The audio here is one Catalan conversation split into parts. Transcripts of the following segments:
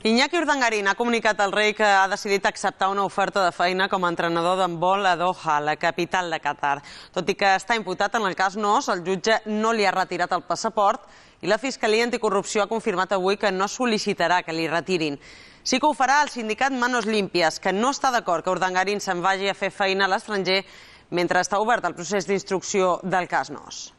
Iñaki Urdangarín ha comunicat al rei que ha decidit acceptar una oferta de feina com a entrenador d'handbol a Doha, la capital de Qatar. Tot i que està imputat en el cas Nos, el jutge no li ha retirat el passaport i la Fiscalia Anticorrupció ha confirmat avui que no sol·licitarà que li retirin. Sí que ho farà el sindicat Manos Limpias, que no està d'acord que Urdangarín se'n vagi a fer feina a l'estranger mentre està obert el procés d'instrucció del cas Nos.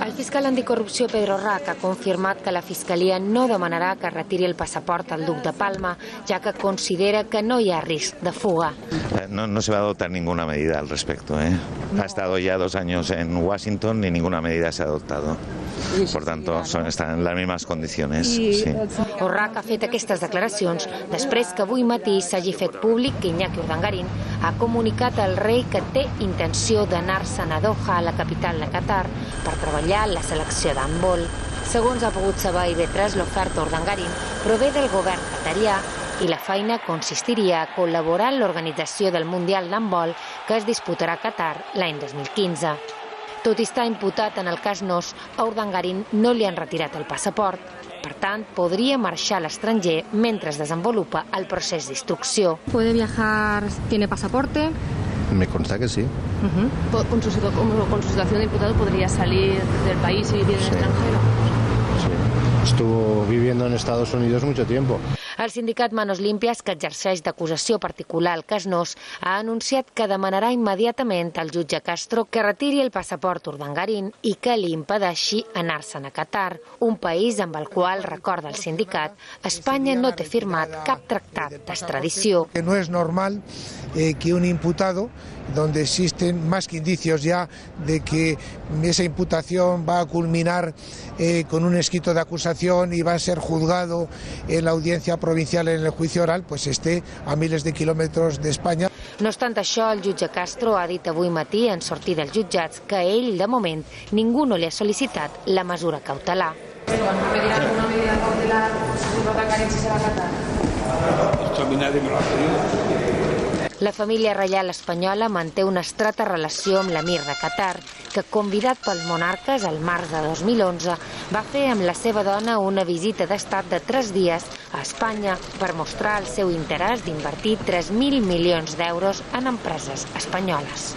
El fiscal anticorrupció Pedro Rac ha confirmat que la Fiscalia no demanarà que retiri el passaport al duc de Palma, ja que considera que no hi ha risc de fuga. No se va a adoptar ninguna medida al respecto. Ha estado ya 2 años en Washington y ninguna medida se ha adoptado. Por tanto, están en las mismas condiciones. Sí. Rac ha fet aquestes declaracions després que avui matí s'hagi fet públic que Iñaki Urdangarín ha comunicat al rei que té intenció d'anar-se'n a Doha, a la capital de Qatar, per treballar a la selecció d'handbol. Segons ha pogut saber IB3, l'oferta a Urdangarín prové del govern qatarià i la feina consistiria a col·laborar en l'organització del Mundial d'handbol que es disputarà a Qatar l'any 2015. Tot i estar imputat en el cas Nos, a Urdangarín no li han retirat el passaport. Per tant, podria marxar a l'estranger mentre es desenvolupa el procés d'instrucció. ¿Puede viajar? ¿Tiene pasaporte? Me consta que sí. Con su situación de imputado podría salir del país y vivir en el extranjero. Sí. Estuvo viviendo en Estados Unidos mucho tiempo. El sindicat Manos Limpias, que exerceix d'acusació particular al cas Nos, ha anunciat que demanarà immediatament al jutge Castro que retiri el passaport Urdangarín i que li impedeixi anar-se'n a Qatar, un país amb el qual, recorda el sindicat, Espanya no té firmat cap tractat d'extradició. No es normal que un imputado, donde existen más que indicios ya de que esa imputación va a culminar con un escrito de acusación y va a ser juzgado en la audiencia provincial en el juicio oral, pues esté a miles de kilómetros de España. No obstant això, el jutge Castro ha dit avui matí, en sortir dels jutjats, que ell, de moment, ningú no li ha sol·licitat la mesura cautelar. ¿Pedirá alguna medida cautelar si Urdangarín se va a Qatar? Esto a mí nadie me lo ha pedido. La família reial espanyola manté una estreta relació amb l'emir de Qatar, que, convidat pels monarques el març de 2011, va fer amb la seva dona una visita d'estat de 3 dies a Espanya per mostrar el seu interès d'invertir 3.000 milions d'euros en empreses espanyoles.